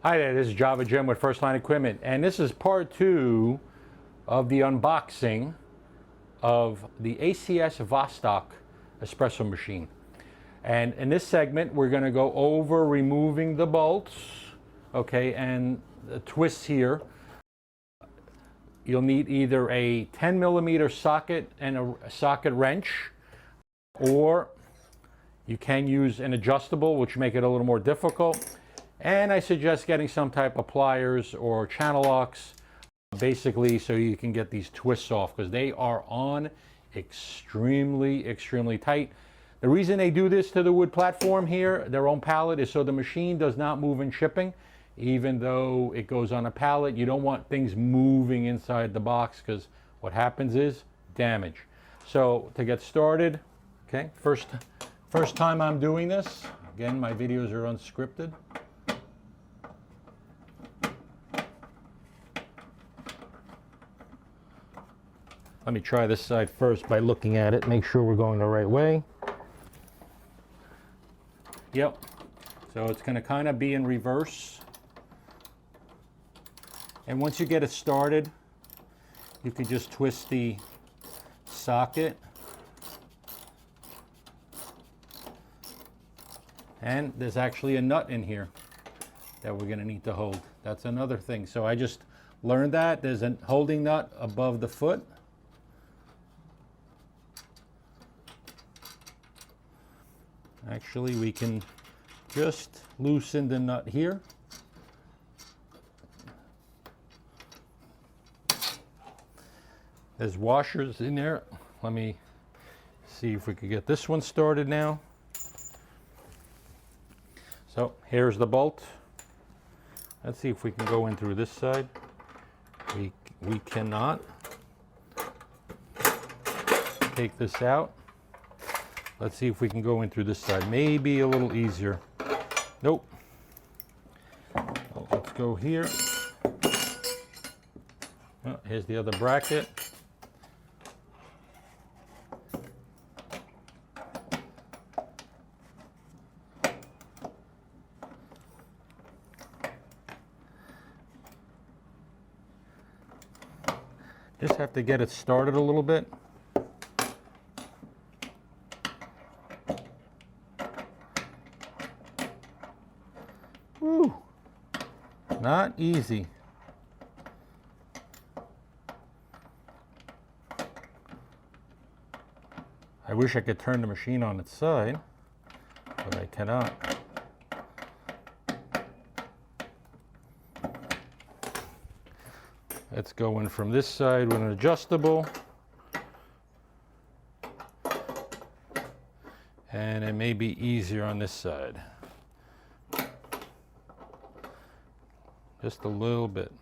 Hi there, this is Java Jim with First Line Equipment, and this is part 2 of the unboxing of the ACS Vostok espresso machine. And in this segment, we're going to go over removing the bolts, okay, and the twists here. You'll need either a 10mm socket and a socket wrench, or you can use an adjustable, which make it a little more difficult. And I suggest getting some type of pliers or channel locks, basically so you can get these twists off, because they are on extremely tight. The reason they do this to the wood platform here, their own pallet, is so the machine does not move in shipping. Even though it goes on a pallet, you don't want things moving inside the box, because what happens is damage. So to get started, okay, first time I'm doing this. Again, my videos are unscripted. Let me try this side first by looking at it, make sure we're going the right way. Yep, so it's going to kind of be in reverse. And once you get it started, you can just twist the socket. And there's actually a nut in here that we're going to need to hold. That's another thing. So I just learned that there's a holding nut above the foot. Actually, we can just loosen the nut here. There's washers in there. Let me see if we could get this one started now. So here's the bolt. Let's see if we can go in through this side. We cannot. Take this out. Let's see if we can go in through this side. Maybe a little easier. Nope. Well, let's go here. Oh, here's the other bracket. Just have to get it started a little bit. Woo! Not easy. I wish I could turn the machine on its side, but I cannot. Let's go in from this side with an adjustable. And it may be easier on this side. Just a little bit.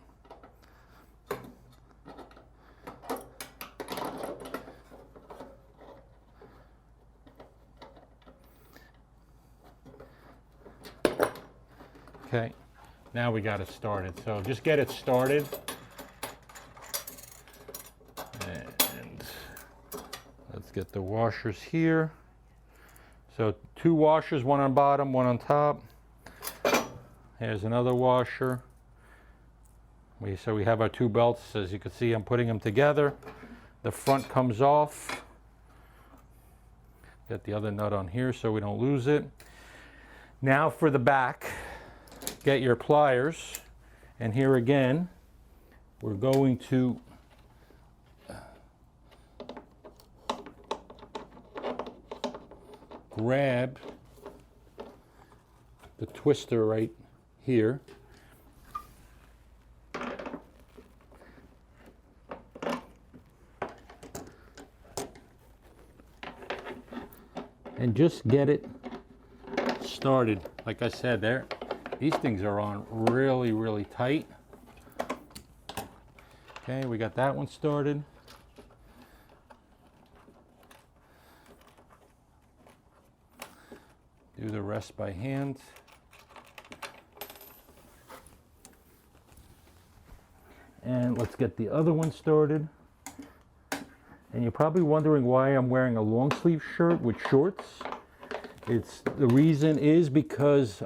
Okay, now we got it started. So just get it started. And let's get the washers here. So 2 washers, one on bottom, one on top. Here's another washer. So we have our 2 belts. As you can see, I'm putting them together. The front comes off. Get the other nut on here so we don't lose it. Now for the back, get your pliers. And here again, we're going to grab the twister right here. And just get it started. Like I said, these things are on really tight. Okay, we got that one started. Do the rest by hand. And let's get the other one started. And you're probably wondering why I'm wearing a long sleeve shirt with shorts. The reason is because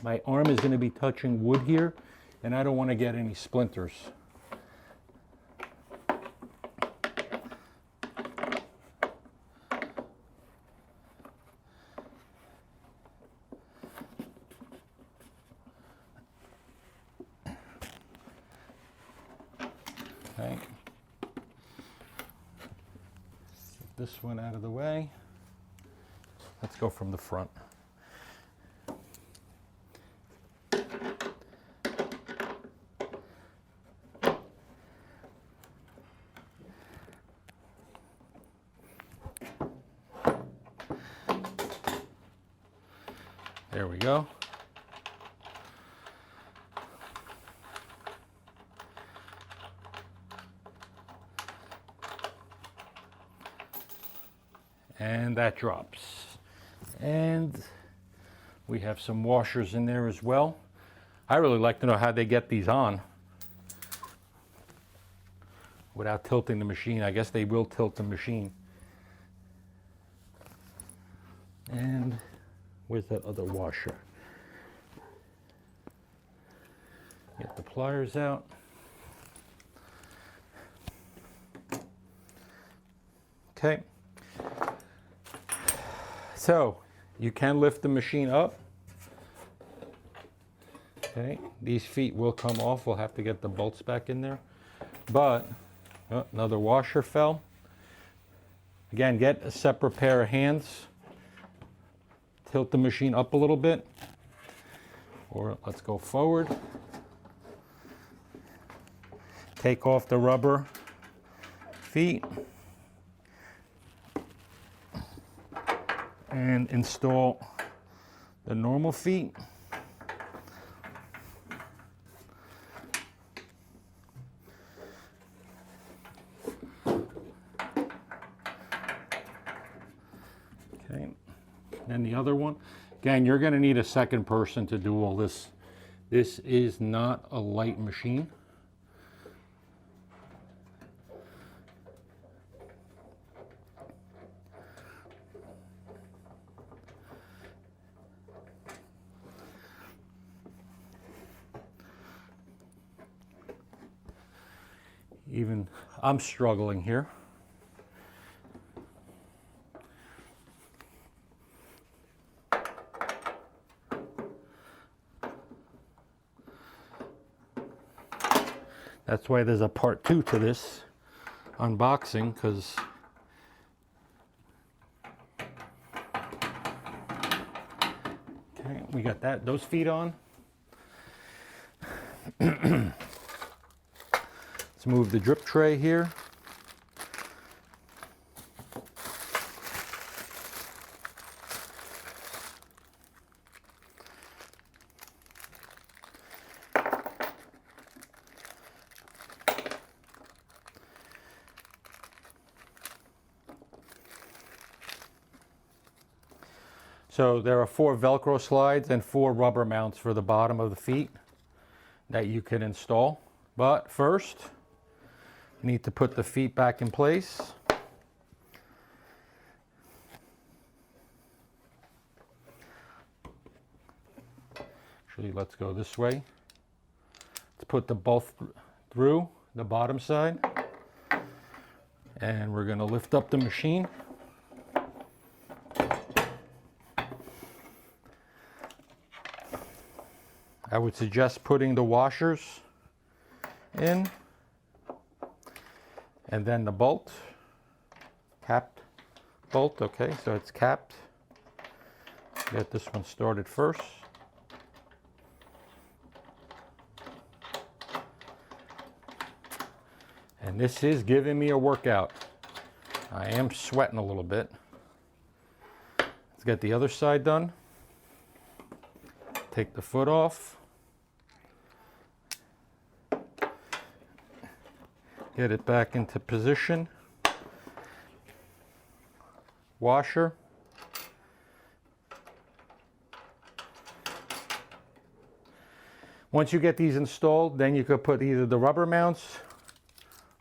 My arm is going to be touching wood here, and I don't want to get any splinters. Okay. Get this one out of the way. Let's go from the front. There we go. And that drops. And we have some washers in there as well. I really like to know how they get these on without tilting the machine. I guess they will tilt the machine. And where's that other washer? Get the pliers out. Okay. So you can lift the machine up. Okay, these feet will come off. We'll have to get the bolts back in there. But another washer fell. Again, get a separate pair of hands. Tilt the machine up a little bit. Or let's go forward. Take off the rubber feet. And install the normal feet. Okay, and the other one. Again, you're going to need a second person to do all this. This is not a light machine. Even I'm struggling here. That's why there's a part 2 to this unboxing, because okay, we got those feet on. Let's move the drip tray here. So there are 4 Velcro slides and 4 rubber mounts for the bottom of the feet that you can install. But first, you need to put the feet back in place. Actually, let's go this way. Let's put the both through the bottom side. And we're going to lift up the machine. I would suggest putting the washers in, and then the bolt, capped bolt. Okay, so it's capped. Get this one started first. And this is giving me a workout. I am sweating a little bit. Let's get the other side done. Take the foot off. Get it back into position. Washer. Once you get these installed, then you could put either the rubber mounts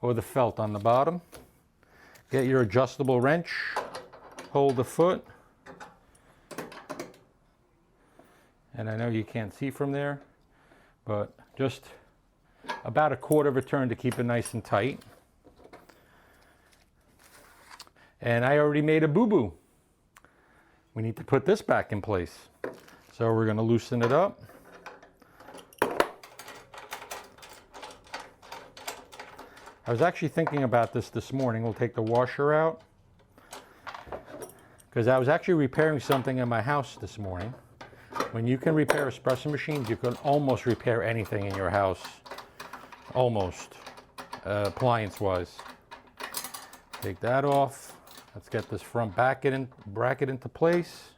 or the felt on the bottom. Get your adjustable wrench. Hold the foot. And I know you can't see from there, but just about a quarter of a turn to keep it nice and tight. And I already made a boo-boo. We need to put this back in place. So we're going to loosen it up. I was actually thinking about this morning. We'll take the washer out, because I was actually repairing something in my house this morning. When you can repair espresso machines, you can almost repair anything in your house. Almost, appliance-wise. Take that off. Let's get this front bracket into place.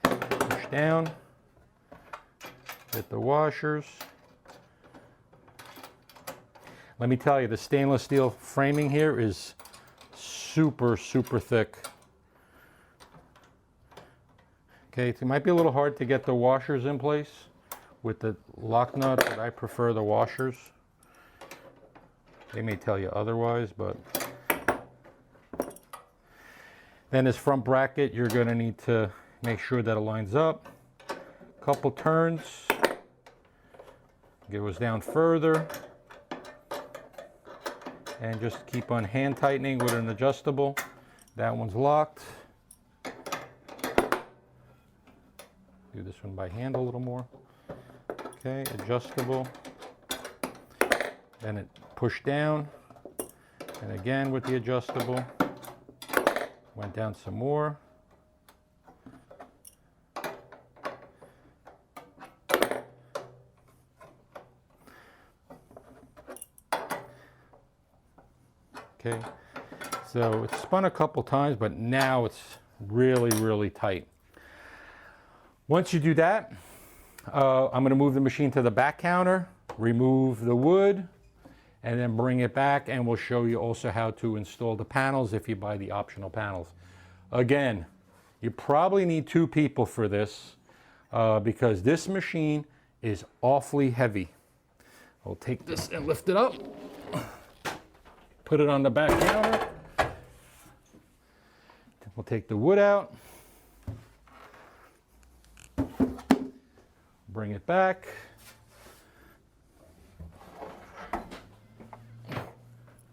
Push down. Get the washers. Let me tell you, the stainless steel framing here is super, super thick. Okay, it might be a little hard to get the washers in place with the lock nut, but I prefer the washers. They may tell you otherwise, but then this front bracket, you're going to need to make sure that it lines up. Couple turns. Goes down further. And just keep on hand tightening with an adjustable. That one's locked. Do this one by hand a little more. Okay, adjustable. Then it pushed down. And again with the adjustable. Went down some more. Okay, so it's spun a couple times, but now it's really, really tight. Once you do that, I'm going to move the machine to the back counter, remove the wood, and then bring it back, and we'll show you also how to install the panels if you buy the optional panels. Again, you probably need 2 people for this because this machine is awfully heavy. I'll take this and lift it up. Put it on the back counter. We'll take the wood out. Bring it back.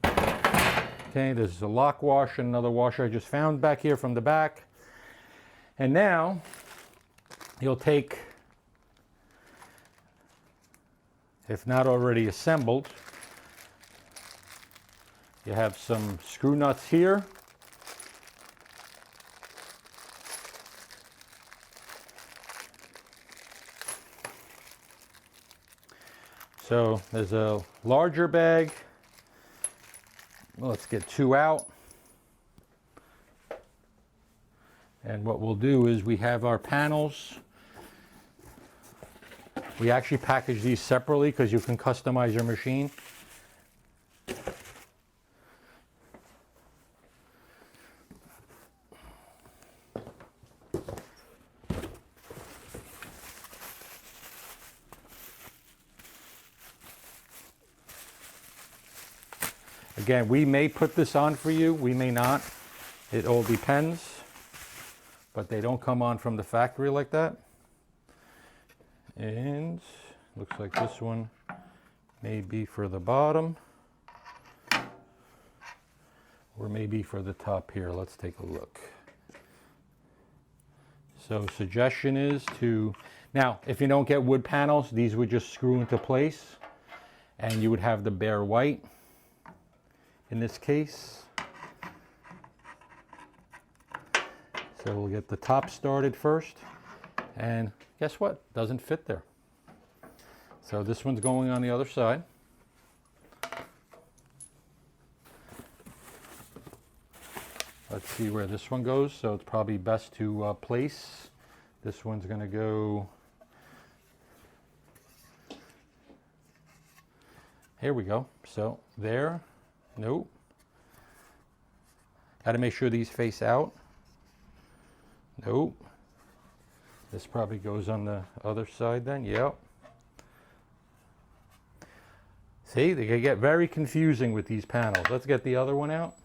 Okay, there's a lock washer, another washer I just found back here from the back. And now you'll take, if not already assembled, you have some screw nuts here. So there's a larger bag. Well, let's get 2 out. And what we'll do is we have our panels. We actually package these separately because you can customize your machine. Again, we may put this on for you, we may not. It all depends. But they don't come on from the factory like that. And looks like this one may be for the bottom. Or maybe for the top here. Let's take a look. So suggestion is to, now if you don't get wood panels, these would just screw into place. And you would have the bare white. In this case, so we'll get the top started first, and guess what? Doesn't fit there. So this one's going on the other side. Let's see where this one goes. So it's probably best to place. This one's going to go. Here we go. So there. Nope. Got to make sure these face out. Nope. This probably goes on the other side then. Yep. See, they can get very confusing with these panels. Let's get the other one out.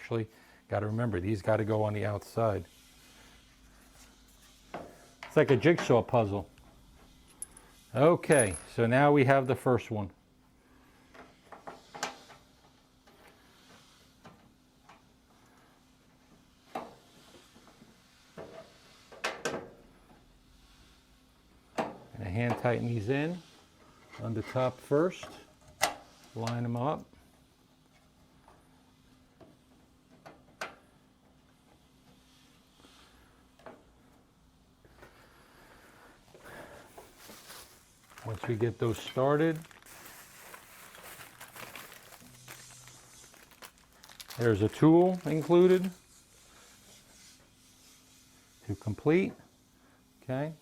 Actually, got to remember, these got to go on the outside. It's like a jigsaw puzzle. Okay, so now we have the first one. And I hand tighten these in on the top first, line them up. Once we get those started, there's a tool included to complete. Okay.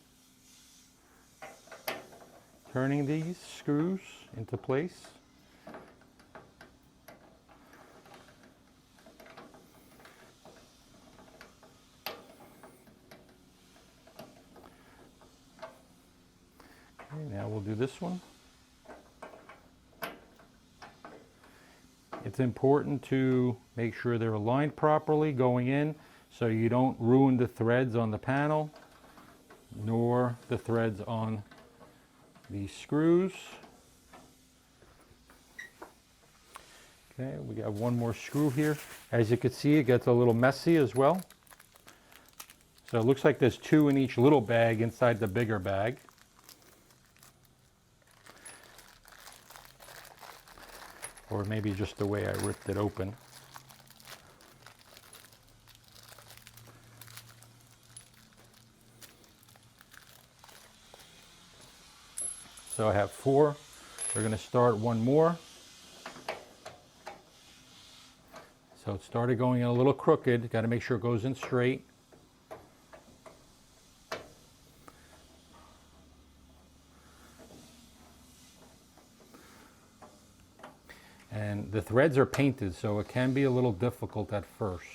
Turning these screws into place. Okay, now we'll do this one. It's important to make sure they're aligned properly going in so you don't ruin the threads on the panel nor the threads on these screws. Okay, we got one more screw here. As you can see, it gets a little messy as well. So it looks like there's 2 in each little bag inside the bigger bag. Or maybe just the way I ripped it open. So I have 4. We're going to start one more. So it started going in a little crooked. Got to make sure it goes in straight. And the threads are painted, so it can be a little difficult at first.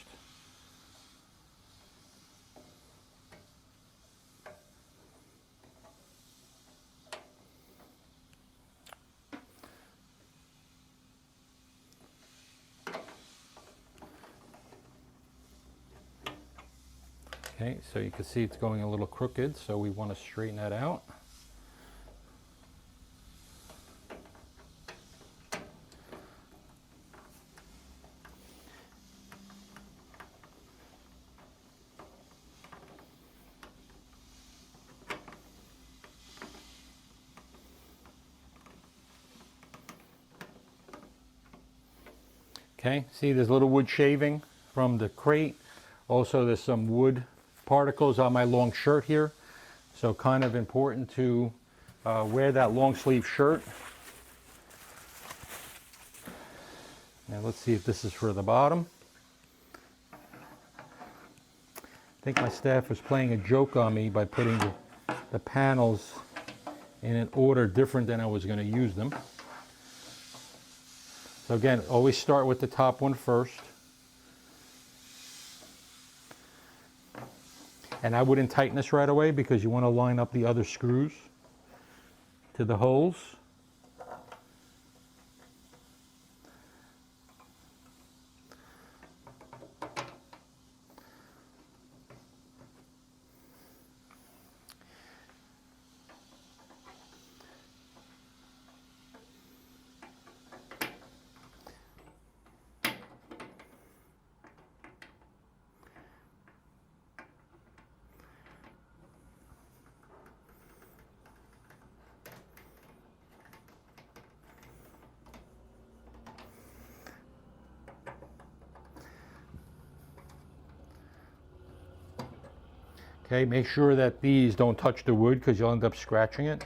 Okay, so you can see it's going a little crooked, so we want to straighten that out. Okay, see there's a little wood shaving from the crate. Also there's some wood particles on my long shirt here. So kind of important to wear that long sleeve shirt. Now let's see if this is for the bottom. I think my staff was playing a joke on me by putting the panels in an order different than I was going to use them. So again, always start with the top one first. And I wouldn't tighten this right away because you want to line up the other screws to the holes. Okay, make sure that these don't touch the wood because you'll end up scratching it.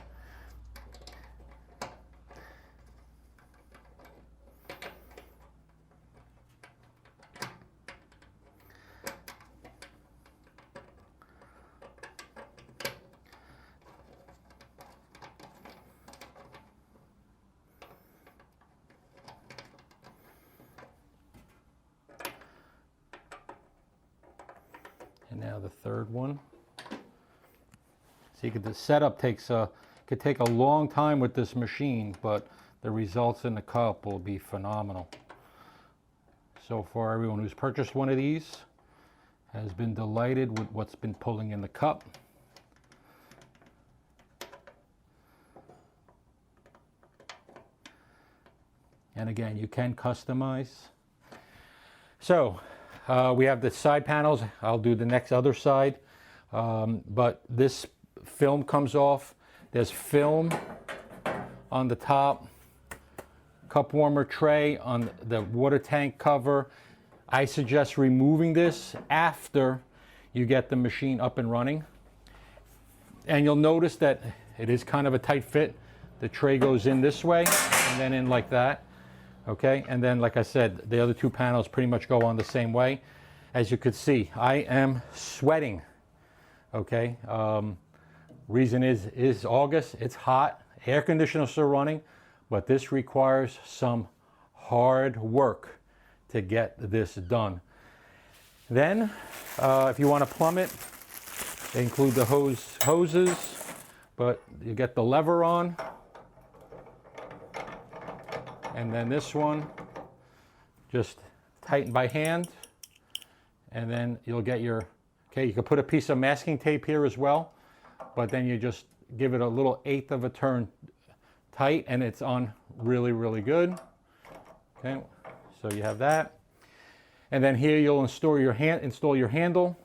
And now the third one. So you could, the setup could take a long time with this machine, but the results in the cup will be phenomenal. So far, everyone who's purchased one of these has been delighted with what's been pulling in the cup. And again, you can customize. So we have the side panels. I'll do the next other side. But this film comes off. There's film on the top, cup warmer tray on the water tank cover. I suggest removing this after you get the machine up and running. And you'll notice that it is kind of a tight fit. The tray goes in this way and then in like that. Okay, and then like I said, the other two panels pretty much go on the same way. As you could see, I am sweating. Okay, reason is August, it's hot, air conditioners are running, but this requires some hard work to get this done. Then, if you want to plumb it, they include the hoses, but you get the lever on. And then this one, just tighten by hand. And then you'll get your, okay, you can put a piece of masking tape here as well, but then you just give it a little 1/8 of a turn tight and it's on really, really good. Okay, so you have that. And then here you'll install your handle.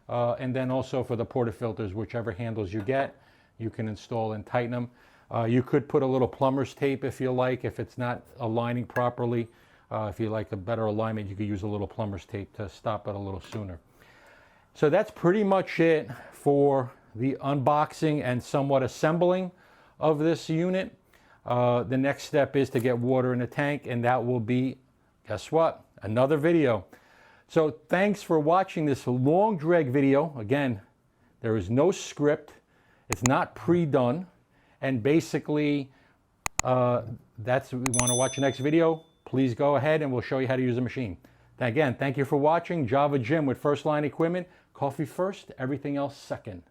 And then also for the portafilters, whichever handles you get, you can install and tighten them. You could put a little plumber's tape if you like, if it's not aligning properly. If you like a better alignment, you could use a little plumber's tape to stop it a little sooner. So that's pretty much it for the unboxing and somewhat assembling of this unit. The next step is to get water in the tank, and that will be, guess what? Another video. So thanks for watching this long drag video. Again, there is no script. It's not pre-done. And basically, that's what we want to watch the next video. Please go ahead and we'll show you how to use the machine. Again, thank you for watching. Java Jim with First Line Equipment. Coffee first, everything else second.